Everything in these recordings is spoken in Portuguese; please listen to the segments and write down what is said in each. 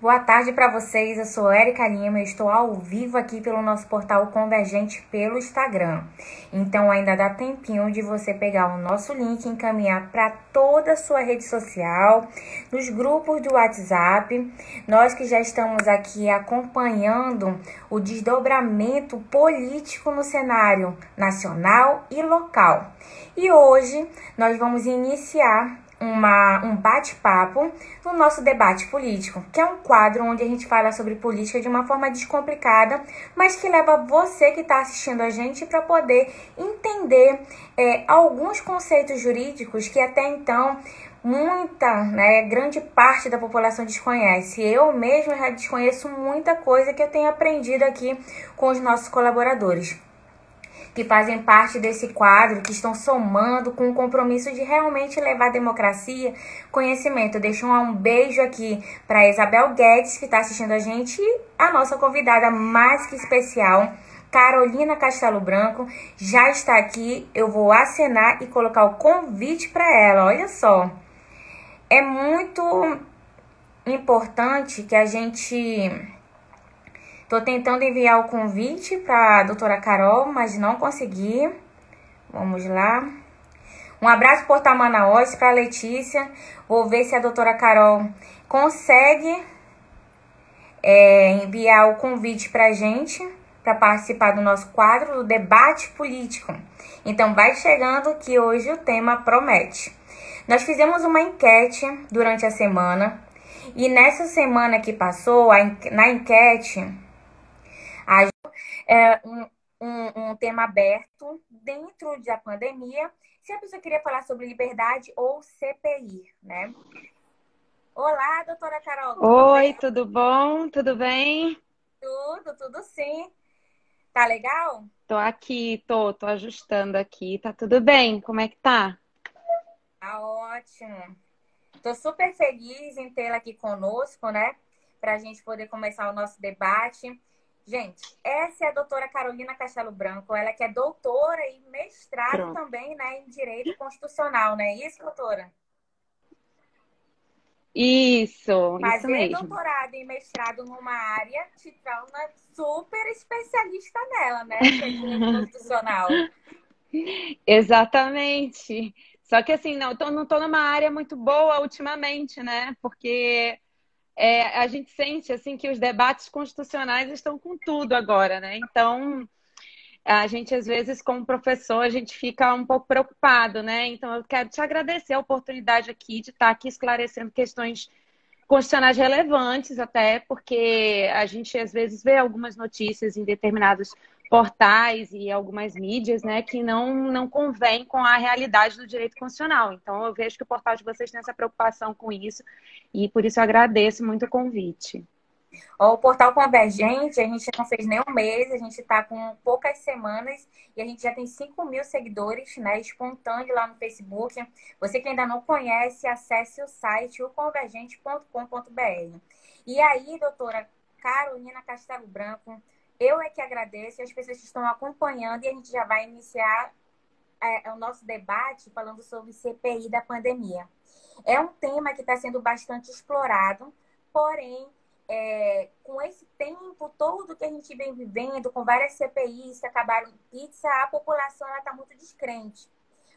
Boa tarde para vocês, eu sou Érica Lima e estou ao vivo aqui pelo nosso portal Convergente pelo Instagram. Então ainda dá tempinho de você pegar o nosso link e encaminhar para toda a sua rede social, nos grupos do WhatsApp. Nós que já estamos aqui acompanhando o desdobramento político no cenário nacional e local. E hoje nós vamos iniciar um bate-papo no nosso debate político, que é um quadro onde a gente fala sobre política de uma forma descomplicada, mas que leva você que está assistindo a gente para poder entender alguns conceitos jurídicos que até então grande parte da população desconhece. Eu mesma já desconheço muita coisa que eu tenho aprendido aqui com os nossos colaboradores, que fazem parte desse quadro, que estão somando com o compromisso de realmente levar democracia, conhecimento. Deixo um beijo aqui para Isabel Guedes, que está assistindo a gente, e a nossa convidada mais que especial, Carolina Castelo Branco, já está aqui. Eu vou acenar e colocar o convite para ela. Olha só, é muito importante que a gente... Tô tentando enviar o convite para a doutora Carol, mas não consegui. Vamos lá. Um abraço Portal Manaus para a Letícia. Vou ver se a doutora Carol consegue enviar o convite para a gente, para participar do nosso quadro do debate político. Então vai chegando que hoje o tema promete. Nós fizemos uma enquete durante a semana. E nessa semana que passou, na enquete... um tema aberto dentro da pandemia, se a pessoa queria falar sobre liberdade ou CPI, né? Olá, doutora Carol. Oi, tudo bom? Tudo bem? Tudo sim. Tá legal? Tô aqui, tô ajustando aqui. Tá tudo bem? Como é que tá? Tá ótimo. Tô super feliz em tê-la aqui conosco, né? Pra gente poder começar o nosso debate. Gente, essa é a doutora Carolina Castelo Branco, ela que é doutora e mestrado também, né, em Direito Constitucional, não é isso, doutora? Isso Fazer mesmo. doutorado e mestrado numa área te torna super especialista nela, né, que é Direito Constitucional. Exatamente. Só que assim, não tô numa área muito boa ultimamente, né? Porque a gente sente assim que os debates constitucionais estão com tudo agora, né? Então, a gente, às vezes, como professor, a gente fica um pouco preocupado, né? Então, eu quero te agradecer a oportunidade aqui de estar aqui esclarecendo questões constitucionais relevantes, até porque a gente, às vezes, vê algumas notícias em determinados portais e algumas mídias, né, que não convém com a realidade do direito constitucional. Então, eu vejo que o portal de vocês tem essa preocupação com isso e, por isso, eu agradeço muito o convite. O Portal Convergente, a gente não fez nem um mês, a gente está com poucas semanas e a gente já tem 5.000 seguidores, né, espontâneos lá no Facebook. Você que ainda não conhece, acesse o site oconvergente.com.br. E aí, doutora Carolina Castelo Branco, eu é que agradeço as pessoas que estão acompanhando e a gente já vai iniciar o nosso debate falando sobre CPI da pandemia. É um tema que está sendo bastante explorado, porém, com esse tempo todo que a gente vem vivendo, com várias CPIs que acabaram em pizza, a população está muito descrente.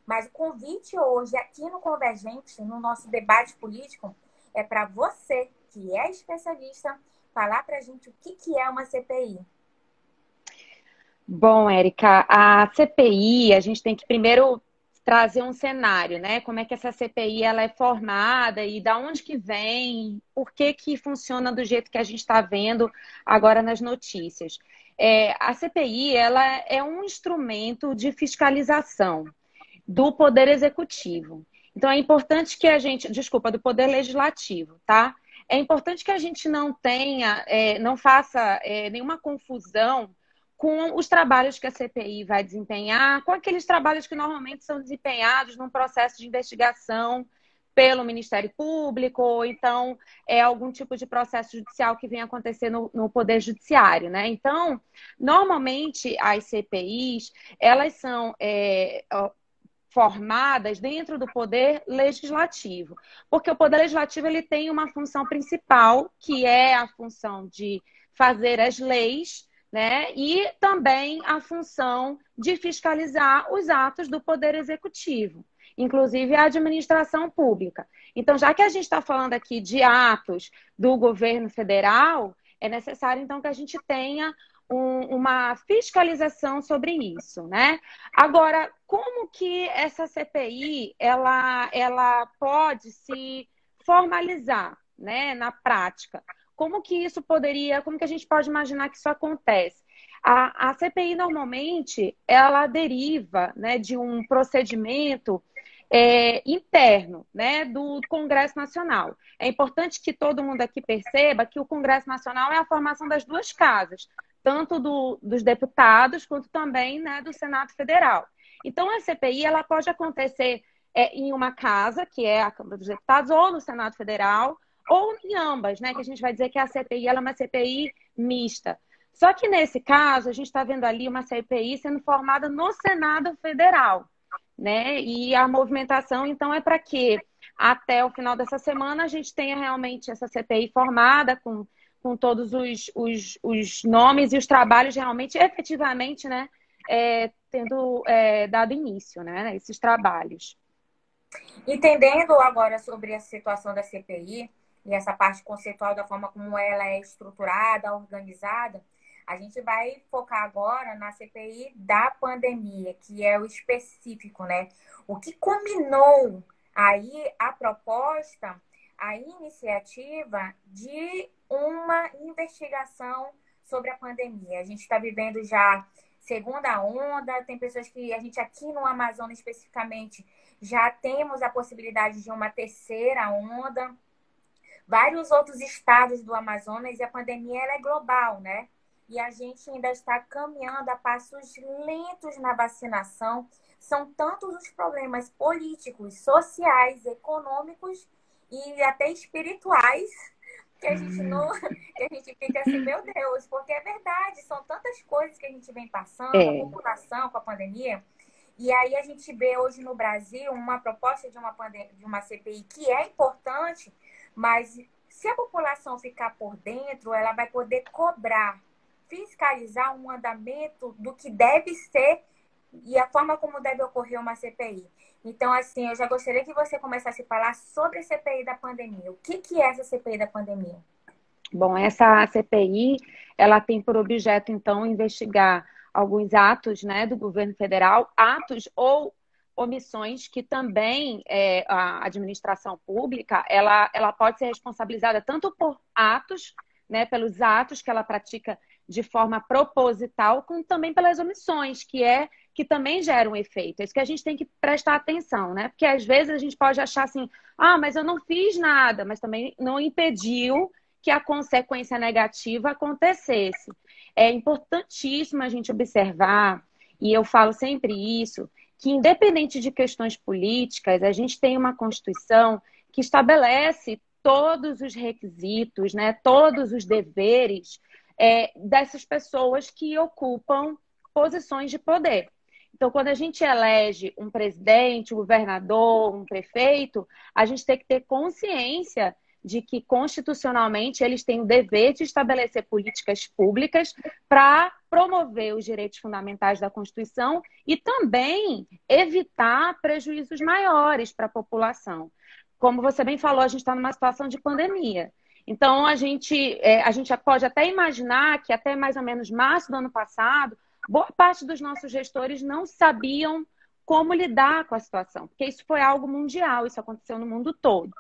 Mas o convite hoje, aqui no Convergente, no nosso debate político, é para você, que é especialista, falar para a gente o que é uma CPI. Bom, Érica, a CPI, a gente tem que primeiro trazer um cenário, né? Como é que essa CPI ela é formada e da onde que vem, por que que funciona do jeito que a gente está vendo agora nas notícias. A CPI ela é um instrumento de fiscalização do Poder Executivo. Então é importante que a gente, desculpa, do Poder Legislativo, tá? É importante que a gente não tenha, não faça nenhuma confusão com os trabalhos que a CPI vai desempenhar, com aqueles trabalhos que normalmente são desempenhados num processo de investigação pelo Ministério Público, ou então algum tipo de processo judicial que vem acontecer no Poder Judiciário, né? Então, normalmente, as CPIs, elas são formadas dentro do poder legislativo. Porque o poder legislativo ele tem uma função principal, que é a função de fazer as leis, né? E também a função de fiscalizar os atos do poder executivo, inclusive a administração pública. Então, já que a gente está falando aqui de atos do governo federal, é necessário, então, que a gente tenha uma fiscalização sobre isso, né? Agora, como que essa CPI ela pode se formalizar, né, na prática? Como que isso poderia, como que a gente pode imaginar que isso acontece? A CPI, normalmente, ela deriva, né, de um procedimento interno, né, do Congresso Nacional. É importante que todo mundo aqui perceba que o Congresso Nacional é a formação das duas casas, tanto dos deputados quanto também, né, do Senado Federal. Então, a CPI ela pode acontecer em uma casa, que é a Câmara dos Deputados, ou no Senado Federal, ou em ambas, né, que a gente vai dizer que a CPI ela é uma CPI mista. Só que, nesse caso, a gente está vendo ali uma CPI sendo formada no Senado Federal, né? E a movimentação, então, é para que até o final dessa semana a gente tenha realmente essa CPI formada com todos os nomes e os trabalhos realmente, efetivamente, né, tendo dado início, né, esses trabalhos. Entendendo agora sobre a situação da CPI e essa parte conceitual da forma como ela é estruturada, organizada, a gente vai focar agora na CPI da pandemia, que é o específico, né? O que culminou aí a proposta, a iniciativa de uma investigação sobre a pandemia. A gente está vivendo já segunda onda, tem pessoas que a gente aqui no Amazonas especificamente já temos a possibilidade de uma terceira onda. Vários outros estados do Amazonas e a pandemia ela é global, né? E a gente ainda está caminhando a passos lentos na vacinação. São tantos os problemas políticos, sociais, econômicos e até espirituais que a gente não, que a gente fica assim, meu Deus, porque é verdade, são tantas coisas que a gente vem passando, a população com a pandemia. E aí a gente vê hoje no Brasil uma proposta de uma CPI que é importante, mas se a população ficar por dentro, ela vai poder cobrar, fiscalizar um andamento do que deve ser e a forma como deve ocorrer uma CPI. Então, assim, eu já gostaria que você começasse a falar sobre a CPI da pandemia. O que é essa CPI da pandemia? Bom, essa CPI, ela tem por objeto, então, investigar alguns atos, né, do governo federal, atos ou omissões que também a administração pública, ela pode ser responsabilizada tanto por atos, né, pelos atos que ela pratica de forma proposital, como também pelas omissões, que também geram um efeito. É isso que a gente tem que prestar atenção, né? Porque às vezes a gente pode achar assim, mas eu não fiz nada, mas também não impediu que a consequência negativa acontecesse. É importantíssimo a gente observar, e eu falo sempre isso, que independente de questões políticas, a gente tem uma Constituição que estabelece todos os requisitos, né, todos os deveres dessas pessoas que ocupam posições de poder. Então, quando a gente elege um presidente, um governador, um prefeito, a gente tem que ter consciência de que, constitucionalmente, eles têm o dever de estabelecer políticas públicas para promover os direitos fundamentais da Constituição e também evitar prejuízos maiores para a população. Como você bem falou, a gente está numa situação de pandemia. Então, a gente pode até imaginar que até mais ou menos março do ano passado, boa parte dos nossos gestores não sabiam como lidar com a situação, porque isso foi algo mundial, isso aconteceu no mundo todo.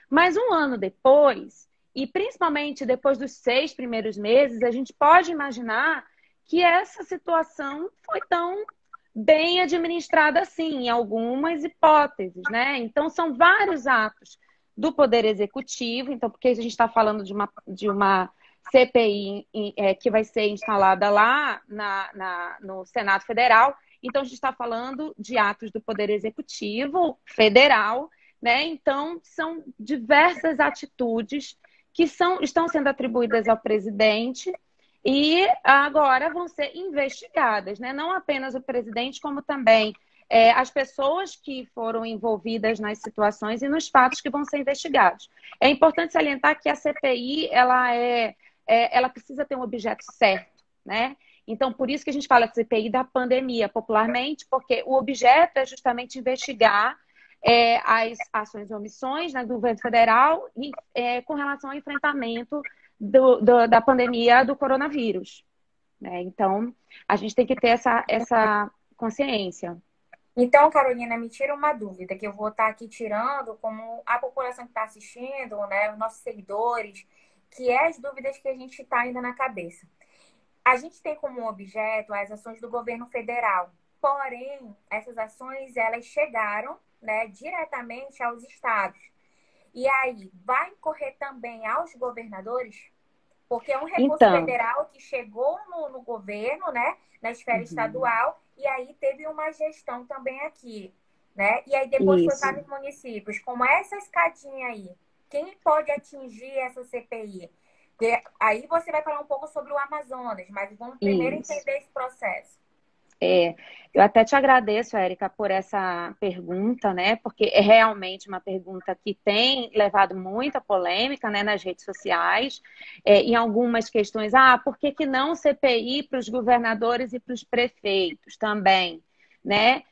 Mas um ano depois, e principalmente depois dos 6 primeiros meses, a gente pode imaginar que essa situação foi tão bem administrada assim, em algumas hipóteses, né? Então, são vários atos do Poder Executivo, então, porque a gente está falando de uma CPI que vai ser instalada lá no Senado Federal, então a gente está falando de atos do Poder Executivo Federal, né? Então, são diversas atitudes que estão sendo atribuídas ao presidente e agora vão ser investigadas, né? Não apenas o presidente, como também as pessoas que foram envolvidas nas situações e nos fatos que vão ser investigados. É importante salientar que a CPI ela precisa ter um objeto certo, né? Então, por isso que a gente fala de CPI da pandemia, popularmente, porque o objeto é justamente investigar as ações e omissões, né, do governo federal com relação ao enfrentamento da pandemia do coronavírus, né? Então, a gente tem que ter essa consciência. Então, Carolina, me tira uma dúvida que eu vou estar aqui tirando, como a população que está assistindo, né, os nossos seguidores, que é as dúvidas que a gente está ainda na cabeça. A gente tem como objeto as ações do governo federal, porém, essas ações, elas chegaram, né, diretamente aos estados. E aí, vai incorrer também aos governadores? Porque é um recurso Então, federal que chegou no governo, né, na esfera estadual, e aí teve uma gestão também aqui, né? E aí depois foi para isso. os municípios. Como é essa escadinha aí? Quem pode atingir essa CPI? Porque aí você vai falar um pouco sobre o Amazonas, mas vamos primeiro Isso. entender esse processo. Eu até te agradeço, Érica, por essa pergunta, né? Porque é realmente uma pergunta que tem levado muita polêmica, né, nas redes sociais, em algumas questões. Por que que não CPI para os governadores e para os prefeitos também, né?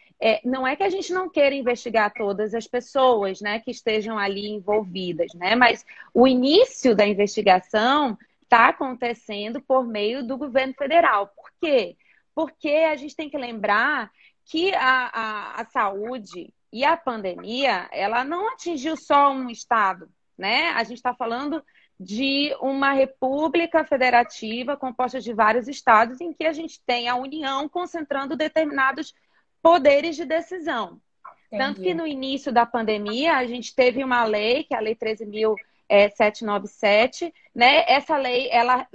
Não é que a gente não queira investigar todas as pessoas, né, que estejam ali envolvidas, né? Mas o início da investigação está acontecendo por meio do governo federal. Por quê? Porque a gente tem que lembrar que a saúde e a pandemia, ela não atingiu só um estado, né? A gente está falando de uma república federativa composta de vários estados em que a gente tem a União concentrando determinados poderes de decisão. Tanto que Entendi. no início da pandemia, a gente teve uma lei, que é a Lei 13.797, né? Essa lei, ela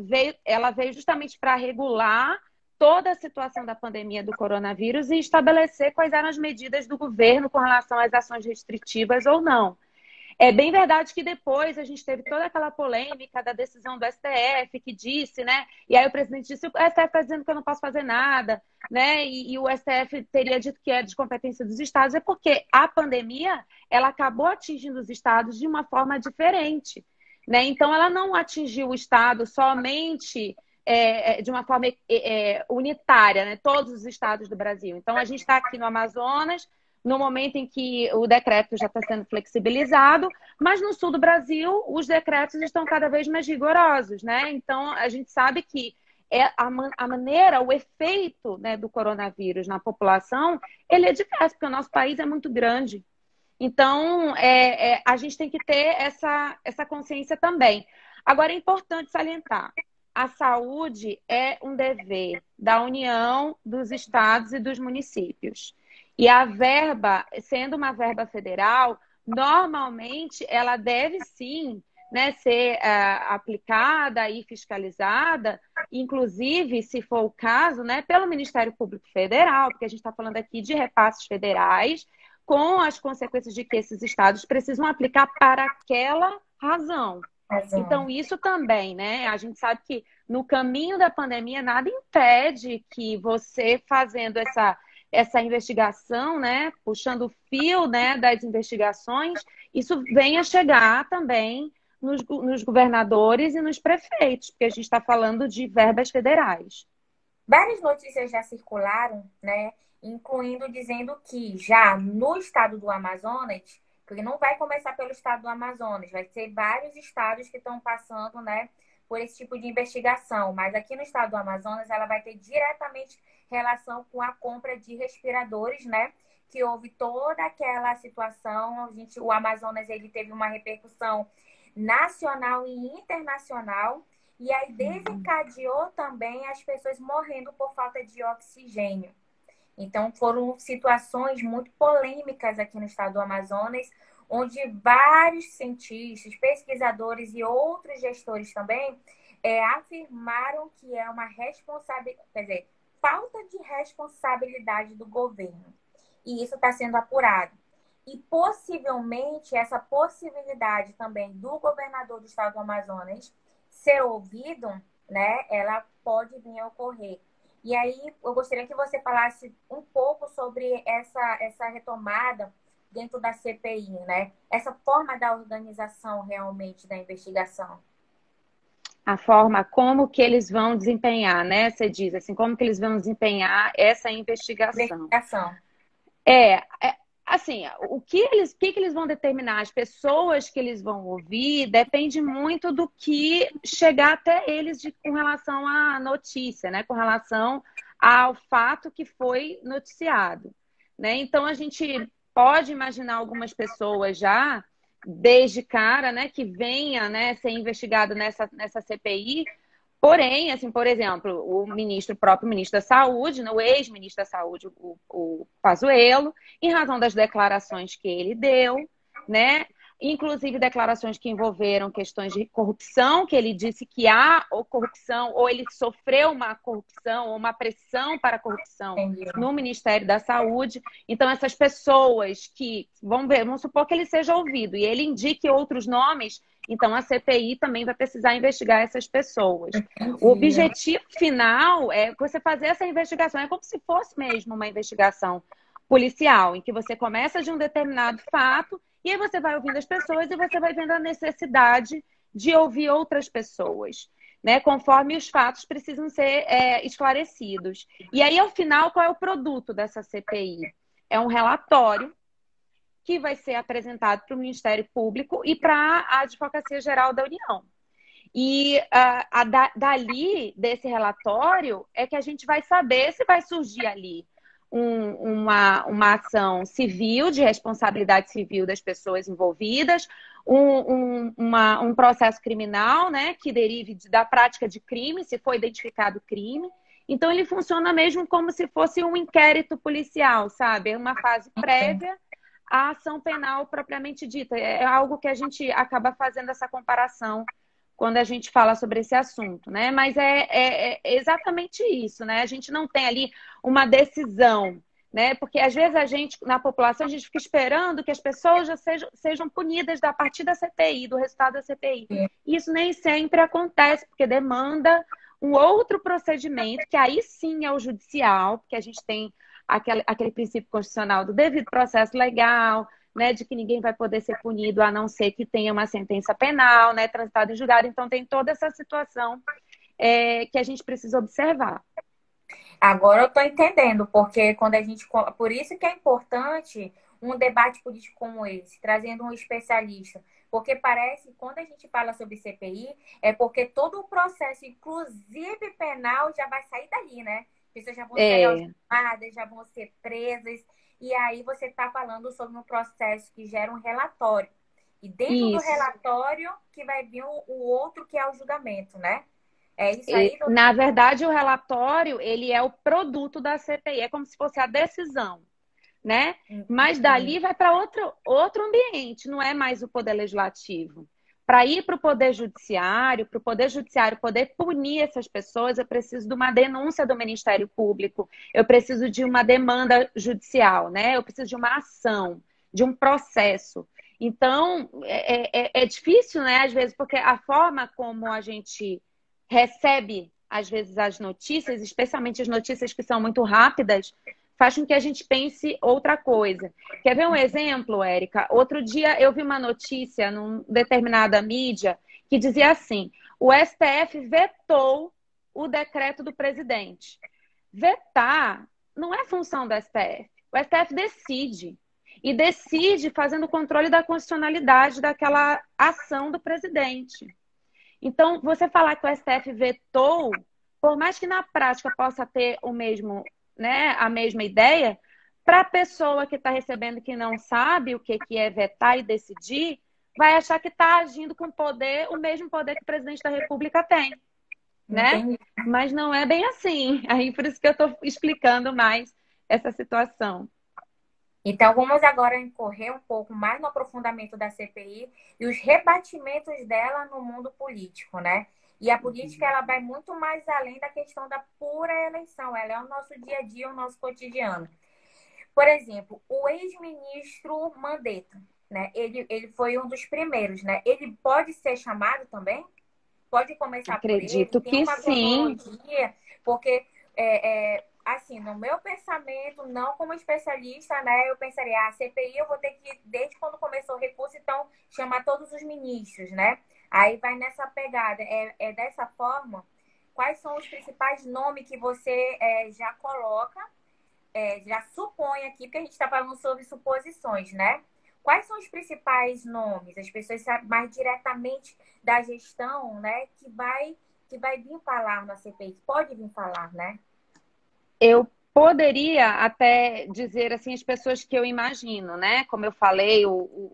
veio justamente para regular toda a situação da pandemia do coronavírus e estabelecer quais eram as medidas do governo com relação às ações restritivas ou não. É bem verdade que depois a gente teve toda aquela polêmica da decisão do STF que disse, né? E aí o presidente disse, o STF está dizendo que eu não posso fazer nada, né? E o STF teria dito que é de competência dos estados. É porque a pandemia, ela acabou atingindo os estados de uma forma diferente, né? Então, ela não atingiu o estado somente de uma forma unitária, né? Todos os estados do Brasil. Então, a gente está aqui no Amazonas, no momento em que o decreto já está sendo flexibilizado, mas no sul do Brasil os decretos estão cada vez mais rigorosos, né? Então a gente sabe que a maneira, o efeito, né, do coronavírus na população, ele é diverso, porque o nosso país é muito grande. Então a gente tem que ter essa consciência também. Agora é importante salientar, a saúde é um dever da União, dos estados e dos municípios. E a verba, sendo uma verba federal, normalmente ela deve sim, né, ser aplicada e fiscalizada, inclusive, se for o caso, né, pelo Ministério Público Federal, porque a gente está falando aqui de repasses federais, com as consequências de que esses estados precisam aplicar para aquela razão. Razão. Então, isso também, né? A gente sabe que no caminho da pandemia, nada impede que você fazendo essa investigação, né? Puxando o fio, né, das investigações, isso venha chegar também nos governadores e nos prefeitos, porque a gente está falando de verbas federais. Várias notícias já circularam, né? Incluindo dizendo que já no estado do Amazonas, porque não vai começar pelo estado do Amazonas, vai ser vários estados que estão passando, né, por esse tipo de investigação. Mas aqui no estado do Amazonas, ela vai ter diretamente relação com a compra de respiradores, né? Que houve toda aquela situação. O Amazonas ele teve uma repercussão nacional e internacional. E aí desencadeou também as pessoas morrendo por falta de oxigênio. Então foram situações muito polêmicas aqui no estado do Amazonas, onde vários cientistas, pesquisadores e outros gestores também afirmaram que é uma responsabilidade, quer dizer, falta de responsabilidade do governo. E isso está sendo apurado. E possivelmente essa possibilidade também do governador do estado do Amazonas ser ouvido, né, ela pode vir a ocorrer. E aí eu gostaria que você falasse um pouco sobre essa retomada dentro da CPI, né? Essa forma da organização realmente da investigação. A forma como que eles vão desempenhar, né? Você diz assim, como que eles vão desempenhar essa investigação. Investigação. É, assim, o que eles vão determinar, as pessoas que eles vão ouvir, depende muito do que chegar até eles com relação à notícia, né? Com relação ao fato que foi noticiado, né? Então a gente pode imaginar algumas pessoas já desde cara, né, que venha, né, ser investigado nessa CPI. Porém, assim, por exemplo, o próprio ministro da Saúde, né, o ex-ministro da Saúde, o Pazuello, em razão das declarações que ele deu, né? Inclusive declarações que envolveram questões de corrupção, que ele disse que há ou corrupção, ou ele sofreu uma corrupção, ou uma pressão para a corrupção Entendi. no Ministério da Saúde. Então, essas pessoas que, vamos supor que ele seja ouvido e ele indique outros nomes, então a CPI também vai precisar investigar essas pessoas. O Entendi. objetivo final é você fazer essa investigação. É como se fosse mesmo uma investigação policial, em que você começa de um determinado fato e aí você vai ouvindo as pessoas e você vai vendo a necessidade de ouvir outras pessoas, né? Conforme os fatos precisam ser esclarecidos. E aí, ao final, qual é o produto dessa CPI? É um relatório que vai ser apresentado para o Ministério Público e para a Advocacia Geral da União. E dali, desse relatório, é que a gente vai saber se vai surgir ali uma ação civil, de responsabilidade civil das pessoas envolvidas, um processo criminal, né, que derive da prática de crime, se for identificado crime. Então, ele funciona mesmo como se fosse um inquérito policial, sabe? É uma fase prévia à ação penal propriamente dita. É algo que a gente acaba fazendo essa comparação quando a gente fala sobre esse assunto, né? Mas é exatamente isso, né? A gente não tem ali uma decisão, né? Porque às vezes a gente, na população, a gente fica esperando que as pessoas já sejam punidas a partir da CPI, do resultado da CPI. Isso nem sempre acontece, porque demanda um outro procedimento, que aí sim é o judicial, porque a gente tem aquele princípio constitucional do devido processo legal, né, de que ninguém vai poder ser punido a não ser que tenha uma sentença penal, né, transitada em julgado. Então, tem toda essa situação que a gente precisa observar. Agora eu estou entendendo, porque quando a gente. Por isso que é importante um debate político como esse, trazendo um especialista. Porque parece que quando a gente fala sobre CPI, é porque todo o processo, inclusive penal, já vai sair dali, né? Pessoas já vão ser algemadas, já vão ser presas. E aí você está falando sobre um processo que gera um relatório. E dentro do relatório que vai vir o outro, que é o julgamento, né? É isso aí, doutor? Na verdade, o relatório, ele é o produto da CPI, é como se fosse a decisão, né? Mas dali vai para outro ambiente, não é mais o Poder Legislativo. Para ir para o Poder Judiciário poder punir essas pessoas, eu preciso de uma denúncia do Ministério Público, eu preciso de uma demanda judicial, né? Eu preciso de uma ação, de um processo. Então, é difícil, né? Às vezes, porque a forma como a gente recebe, às vezes, as notícias, especialmente as notícias que são muito rápidas, faz com que a gente pense outra coisa. Quer ver um exemplo, Érica? Outro dia eu vi uma notícia numa determinada mídia que dizia assim: o STF vetou o decreto do presidente. Vetar não é função do STF. O STF decide. E decide fazendo o controle da constitucionalidade daquela ação do presidente. Então, você falar que o STF vetou, por mais que na prática possa ter o mesmo, né, a mesma ideia, para a pessoa que está recebendo que não sabe o que é vetar e decidir, vai achar que está agindo com poder, o mesmo poder que o presidente da República tem, né? Entendi. Mas não é bem assim. Aí por isso que eu estou explicando mais essa situação. Então, vamos agora incorrer um pouco mais no aprofundamento da CPI e os rebatimentos dela no mundo político, né? E a política, ela vai muito mais além da questão da pura eleição. Ela é o nosso dia a dia, o nosso cotidiano. Por exemplo, o ex-ministro Mandetta, né? Ele foi um dos primeiros, né? Ele pode ser chamado também? Pode começar por ele? Acredito Tem que uma sim. cronologia? Porque assim, no meu pensamento, não como especialista, né? Eu pensaria, a CPI eu vou ter que, desde quando começou o recurso, então, chamar todos os ministros, né? Aí vai nessa pegada. É dessa forma? Quais são os principais nomes que você já coloca, já supõe aqui, porque a gente está falando sobre suposições, né? Quais são os principais nomes? As pessoas sabem mais diretamente da gestão, né? Que vai vir falar na CPI, que pode vir falar, né? Eu poderia até dizer assim as pessoas que eu imagino, né? Como eu falei,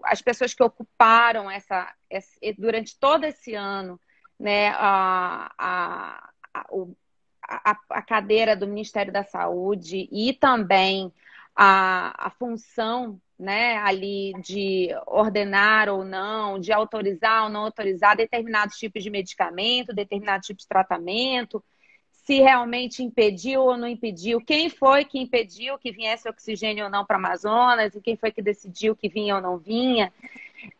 as pessoas que ocuparam durante todo esse ano, né, a cadeira do Ministério da Saúde e também a função, né, ali de ordenar ou não, de autorizar ou não autorizar determinados tipos de medicamento, determinados tipos de tratamento, se realmente impediu ou não impediu, quem foi que impediu que viesse oxigênio ou não para o Amazonas, e quem foi que decidiu que vinha ou não vinha.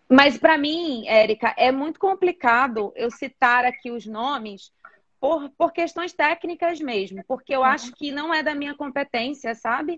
Mas para mim, Érica, é muito complicado eu citar aqui os nomes por questões técnicas mesmo, porque eu acho que não é da minha competência, sabe?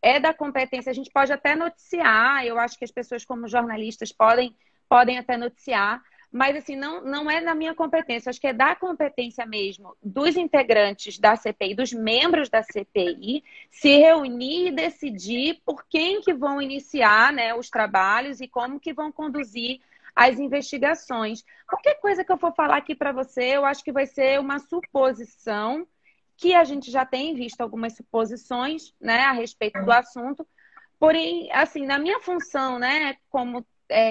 É da competência. A gente pode até noticiar, eu acho que as pessoas, como jornalistas, podem até noticiar, mas assim, não é da minha competência, acho que é da competência mesmo dos integrantes da CPI, dos membros da CPI, se reunir e decidir por quem que vão iniciar, né, os trabalhos e como que vão conduzir as investigações. Qualquer coisa que eu for falar aqui para você, eu acho que vai ser uma suposição, que a gente já tem visto algumas suposições, né, a respeito do assunto. Porém, assim, na minha função, né, como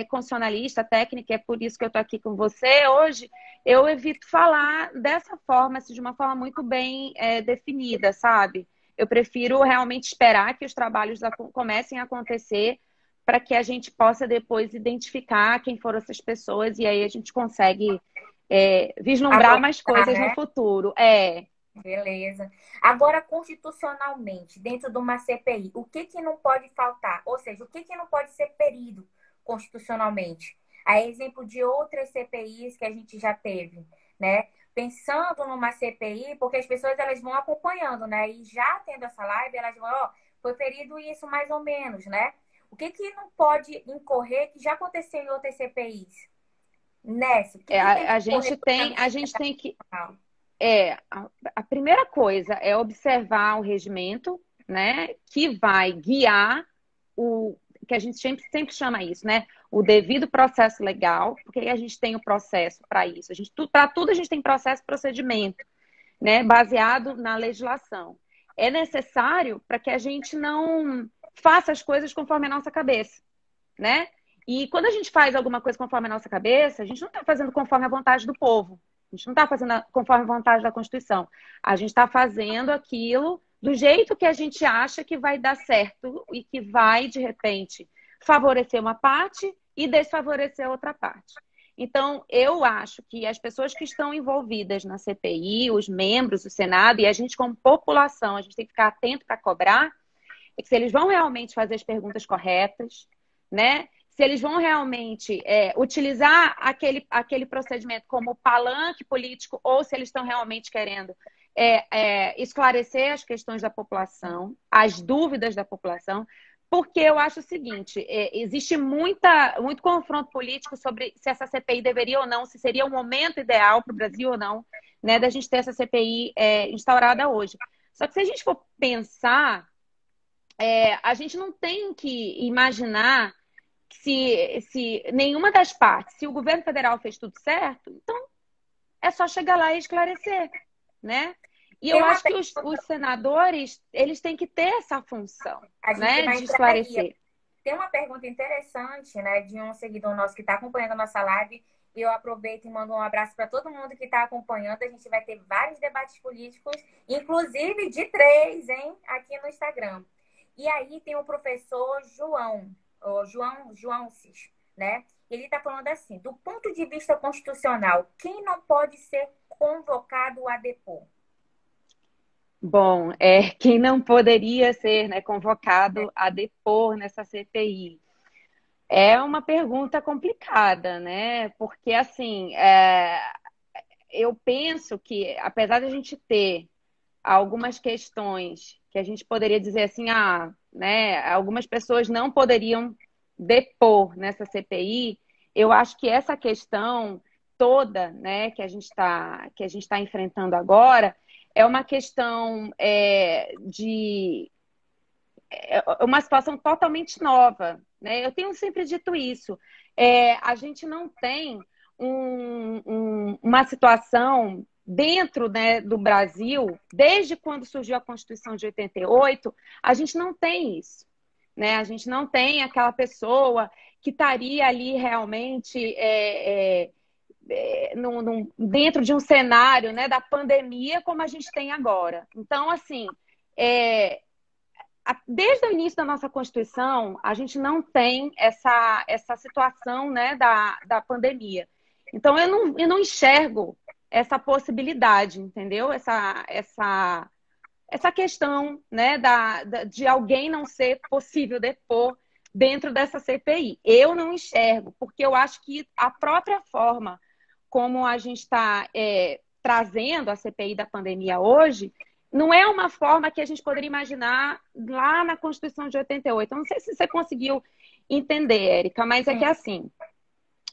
constitucionalista técnica, é por isso que eu estou aqui com você hoje, eu evito falar dessa forma, assim, de uma forma muito bem definida, sabe? Eu prefiro realmente esperar que os trabalhos comecem a acontecer para que a gente possa depois identificar quem foram essas pessoas e aí a gente consegue vislumbrar mais Aproveitar, coisas no né? futuro. Beleza. Agora, constitucionalmente, dentro de uma CPI, o que que não pode faltar? Ou seja, o que que não pode ser ferido constitucionalmente? A exemplo de outras CPIs que a gente já teve, né? Pensando numa CPI, porque as pessoas elas vão acompanhando, né? E já tendo essa live, elas vão, ó, foi ferido isso mais ou menos, né? O que que não pode incorrer que já aconteceu em outras CPIs? Nessa, o que que tem que A incorrer gente para tem, não a ser gente tem que penal? a primeira coisa é observar o regimento, né, que vai guiar o que a gente sempre chama isso, né, o devido processo legal, porque a gente tem o processo para isso. Para tudo a gente tem processo e procedimento, né, baseado na legislação. É necessário para que a gente não faça as coisas conforme a nossa cabeça, né? E quando a gente faz alguma coisa conforme a nossa cabeça, a gente não está fazendo conforme a vontade do povo. A gente não está fazendo conforme a vontade da Constituição. A gente está fazendo aquilo do jeito que a gente acha que vai dar certo e que vai, de repente, favorecer uma parte e desfavorecer outra parte. Então, eu acho que as pessoas que estão envolvidas na CPI, os membros do Senado e a gente, como população, a gente tem que ficar atento para cobrar, é que se eles vão realmente fazer as perguntas corretas, né? Se eles vão realmente utilizar aquele procedimento como palanque político ou se eles estão realmente querendo esclarecer as questões da população, as dúvidas da população, porque eu acho o seguinte, existe muito confronto político sobre se essa CPI deveria ou não, se seria o momento ideal para o Brasil ou não, né, da gente ter essa CPI instaurada hoje. Só que se a gente for pensar, a gente não tem que imaginar se nenhuma das partes, se o governo federal fez tudo certo, então é só chegar lá e esclarecer, né? E Tem eu uma acho que os senadores, eles têm que ter essa função, A gente né, vai de entrar aí. esclarecer. Tem uma pergunta interessante, né, de um seguidor nosso que está acompanhando a nossa live. E eu aproveito e mando um abraço para todo mundo que está acompanhando. A gente vai ter vários debates políticos, inclusive de três, hein, aqui no Instagram. E aí tem o professor João Cis, né? Ele está falando assim: do ponto de vista constitucional, quem não pode ser convocado a depor? Bom, quem não poderia ser, né, convocado a depor nessa CPI? É uma pergunta complicada, né? Porque, assim, eu penso que, apesar de a gente ter algumas questões que a gente poderia dizer assim, né, algumas pessoas não poderiam depor nessa CPI, eu acho que essa questão toda, né, que a gente tá enfrentando agora é uma questão uma situação totalmente nova, né? Eu tenho sempre dito isso. A gente não tem uma situação dentro, né, do Brasil, desde quando surgiu a Constituição de 88, a gente não tem isso, né? A gente não tem aquela pessoa que estaria ali realmente dentro de um cenário, né, da pandemia como a gente tem agora. Então, assim, desde o início da nossa Constituição, a gente não tem essa situação, né, da pandemia. Então, eu não enxergo essa possibilidade, entendeu? Essa questão, né, de alguém não ser possível depor dentro dessa CPI. Eu não enxergo, porque eu acho que a própria forma como a gente está trazendo a CPI da pandemia hoje não é uma forma que a gente poderia imaginar lá na Constituição de 88. Eu não sei se você conseguiu entender, Érica, mas é que assim,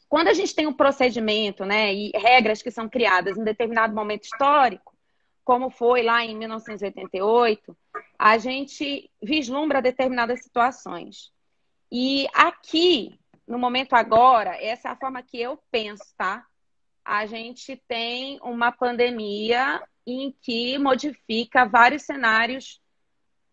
quando a gente tem um procedimento, né, e regras que são criadas em determinado momento histórico, como foi lá em 1988, a gente vislumbra determinadas situações. E aqui, no momento agora, essa é a forma que eu penso, tá? A gente tem uma pandemia em que modifica vários cenários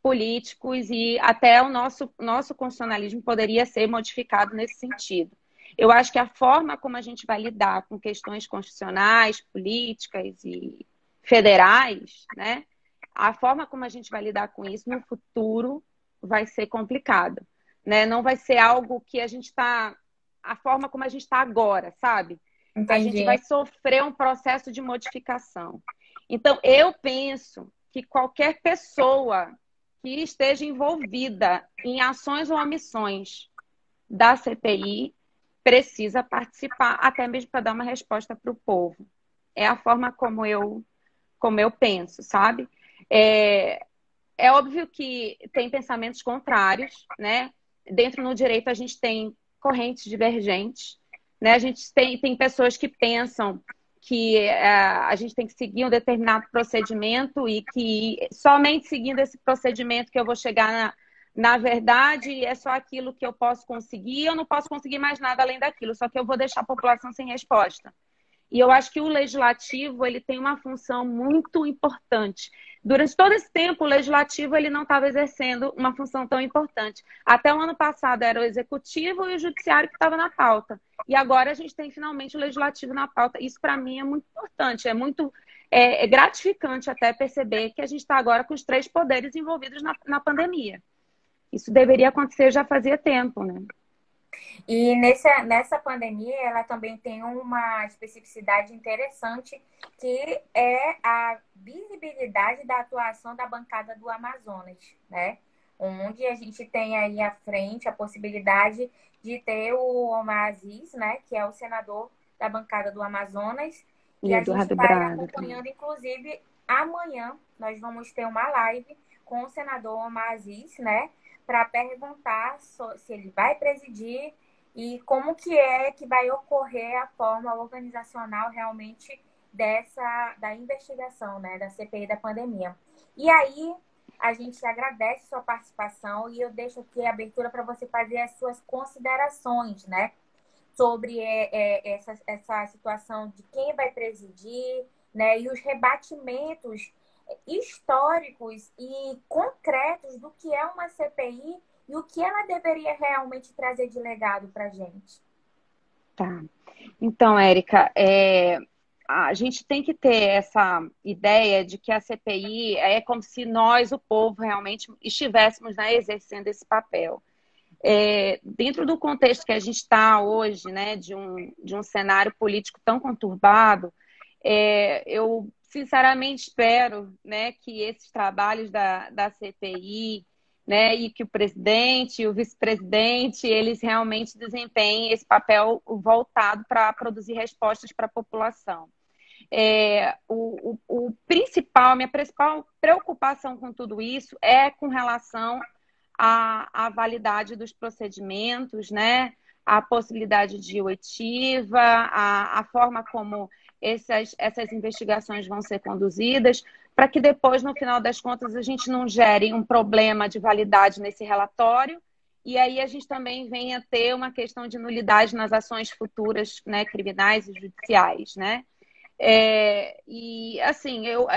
políticos e até o nosso constitucionalismo poderia ser modificado nesse sentido. Eu acho que a forma como a gente vai lidar com questões constitucionais, políticas e federais, né? A forma como a gente vai lidar com isso no futuro vai ser complicada, né? Não vai ser algo que a forma como a gente está agora, sabe? A gente vai Entendi. sofrer um processo de modificação. Então, eu penso que qualquer pessoa que esteja envolvida em ações ou omissões da CPI precisa participar, até mesmo para dar uma resposta para o povo. É a forma como eu penso, sabe? É óbvio que tem pensamentos contrários, né? Dentro no direito a gente tem correntes divergentes, né? A gente tem pessoas que pensam que a gente tem que seguir um determinado procedimento e que somente seguindo esse procedimento que eu vou chegar na verdade, é só aquilo que eu posso conseguir, eu não posso conseguir mais nada além daquilo, só que eu vou deixar a população sem resposta. E eu acho que o legislativo ele tem uma função muito importante. Durante todo esse tempo, o legislativo ele não estava exercendo uma função tão importante. Até o ano passado era o executivo e o judiciário que estava na pauta. E agora a gente tem finalmente o legislativo na pauta. Isso para mim é muito importante, é muito gratificante até perceber que a gente está agora com os três poderes envolvidos na pandemia. Isso deveria acontecer já fazia tempo, né? E nessa pandemia, ela também tem uma especificidade interessante, que é a visibilidade da atuação da bancada do Amazonas, né? Onde a gente tem aí à frente a possibilidade de ter o Omar Aziz, né? Que é o senador da bancada do Amazonas. E E a gente Eduardo vai Braga também. acompanhando, inclusive, amanhã nós vamos ter uma live com o senador Omar Aziz, né? Para perguntar se ele vai presidir e como que é que vai ocorrer a forma organizacional realmente da investigação, né, da CPI da pandemia. E aí, a gente agradece sua participação e eu deixo aqui a abertura para você fazer as suas considerações, né, sobre essa situação de quem vai presidir, né, e os rebatimentos históricos e concretos do que é uma CPI e o que ela deveria realmente trazer de legado para a gente. Tá. Então, Érica, a gente tem que ter essa ideia de que a CPI é como se nós, o povo, realmente estivéssemos, né, exercendo esse papel. Dentro do contexto que a gente está hoje, né, de um cenário político tão conturbado, eu sinceramente espero, né, que esses trabalhos da CPI, né, e que o presidente e o vice-presidente, eles realmente desempenhem esse papel voltado para produzir respostas para a população. O principal, a minha principal preocupação com tudo isso é com relação à validade dos procedimentos, né? A possibilidade de oitiva, a forma como essas investigações vão ser conduzidas, para que depois, no final das contas, a gente não gere um problema de validade nesse relatório, e aí a gente também venha ter uma questão de nulidade nas ações futuras, né, criminais e judiciais, né? E assim, eu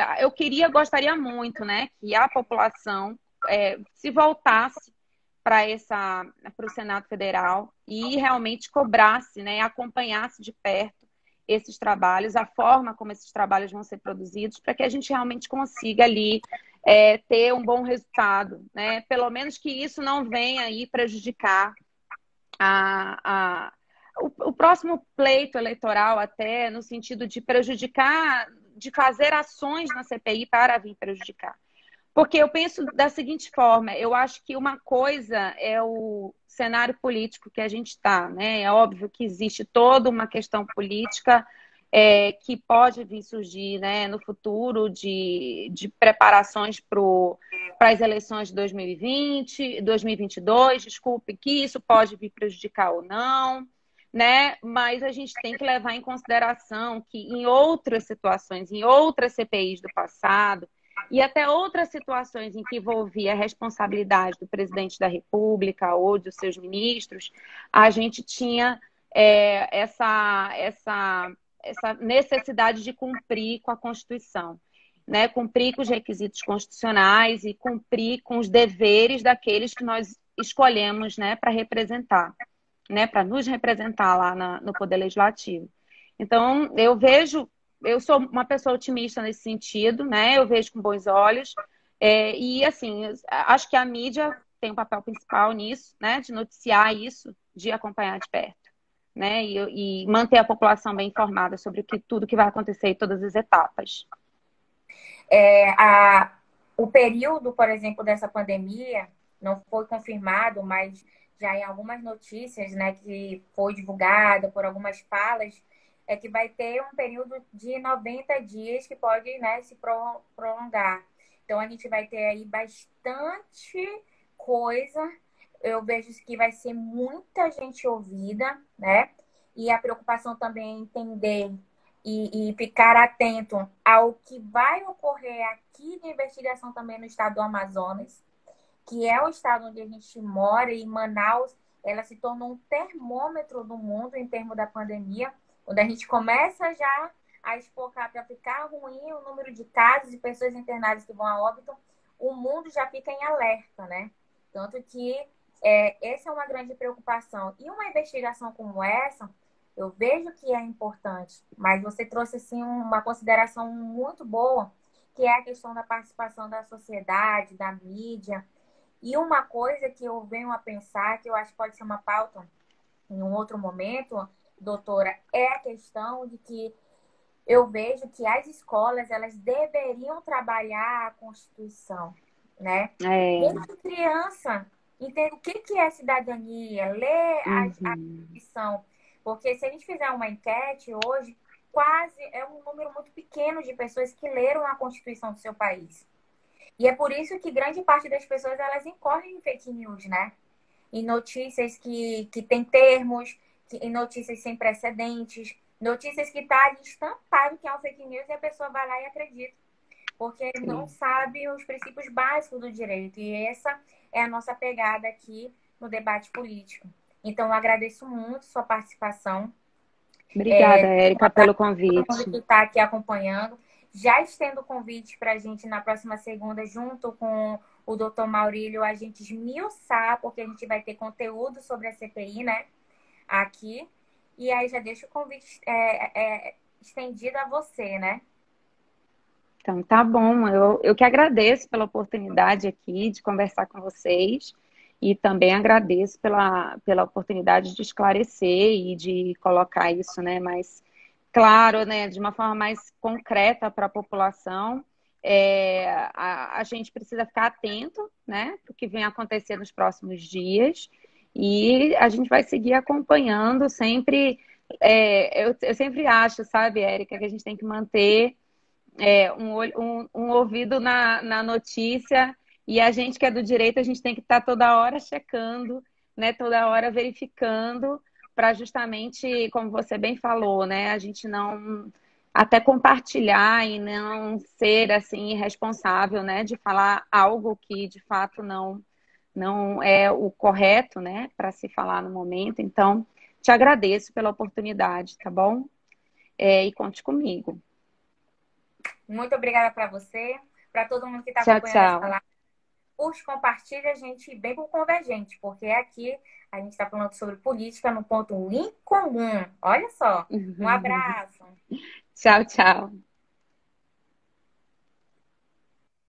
gostaria muito, né, que a população se voltasse para o Senado Federal e realmente cobrasse, né, acompanhasse de perto esses trabalhos, a forma como esses trabalhos vão ser produzidos, para que a gente realmente consiga ali ter um bom resultado, né? Pelo menos que isso não venha aí prejudicar a, o próximo pleito eleitoral, até no sentido de prejudicar, de fazer ações na CPI para vir prejudicar. Porque eu penso da seguinte forma, eu acho que uma coisa é o cenário político que a gente está, né? É óbvio que existe toda uma questão política que pode vir surgir, né, no futuro de preparações para as eleições de 2020, 2022, desculpe, que isso pode vir prejudicar ou não, né? Mas a gente tem que levar em consideração que em outras situações, em outras CPIs do passado, e até outras situações em que envolvia a responsabilidade do presidente da República ou dos seus ministros, a gente tinha essa necessidade de cumprir com a Constituição, né? Cumprir com os requisitos constitucionais e cumprir com os deveres daqueles que nós escolhemos, né, para representar, né, para nos representar lá no Poder Legislativo. Então, eu sou uma pessoa otimista nesse sentido, né? Eu vejo com bons olhos. E, assim, acho que a mídia tem um papel principal nisso, né? De noticiar isso, de acompanhar de perto, né? E manter a população bem informada sobre tudo que vai acontecer em todas as etapas. O período, por exemplo, dessa pandemia não foi confirmado, mas já em algumas notícias, né, que foi divulgada por algumas falas, é que vai ter um período de 90 dias que pode, né, se prolongar. Então, a gente vai ter aí bastante coisa. Eu vejo que vai ser muita gente ouvida, né? E a preocupação também é entender e ficar atento ao que vai ocorrer aqui de investigação também no estado do Amazonas, que é o estado onde a gente mora, e Manaus, ela se tornou um termômetro do mundo em termos da pandemia, quando a gente começa já a esfocar para ficar ruim o número de casos e pessoas internadas que vão a óbito, o mundo já fica em alerta, né? Tanto que essa é uma grande preocupação. E uma investigação como essa, eu vejo que é importante, mas você trouxe assim uma consideração muito boa, que é a questão da participação da sociedade, da mídia. E uma coisa que eu venho a pensar, que eu acho que pode ser uma pauta em um outro momento, doutora, é a questão de que eu vejo que as escolas, elas deveriam trabalhar a Constituição, né? Desde criança, entender o que é cidadania, ler a Constituição. Porque se a gente fizer uma enquete hoje, quase é um número muito pequeno de pessoas que leram a Constituição do seu país. E é por isso que grande parte das pessoas, elas incorrem em fake news, né? Em notícias que tem termos, em notícias sem precedentes, notícias que está ali estampado que é um fake news e a pessoa vai lá e acredita. Porque não sabe os princípios básicos do direito. E essa é a nossa pegada aqui no debate político. Então, eu agradeço muito sua participação. Obrigada, Érica, pelo convite. Todo mundo que está aqui acompanhando. Já estendo o convite para a gente na próxima segunda, junto com o doutor Maurílio, a gente esmiuçar, porque a gente vai ter conteúdo sobre a CPI, né? Aqui. E aí já deixo o convite estendido a você, né? Então, tá bom. Eu que agradeço pela oportunidade aqui de conversar com vocês e também agradeço pela oportunidade de esclarecer e de colocar isso, né, mais claro, né, de uma forma mais concreta para a população. A gente precisa ficar atento, né, para o que vem acontecer nos próximos dias, e a gente vai seguir acompanhando sempre Eu sempre acho, sabe, Érica, que a gente tem que manter um ouvido na notícia, e a gente que é do direito, a gente tem que estar toda hora checando, né, toda hora verificando, para justamente, como você bem falou, né, a gente não até compartilhar e não ser assim irresponsável, né, de falar algo que de fato não é o correto, né, para se falar no momento. Então, te agradeço pela oportunidade, tá bom? E conte comigo. Muito obrigada para você, para todo mundo que está Tchau, acompanhando essa tchau. live. Curte, compartilha, a gente bem com o Convergente, porque aqui a gente está falando sobre política no ponto em comum. Olha só. Um abraço. Tchau, tchau.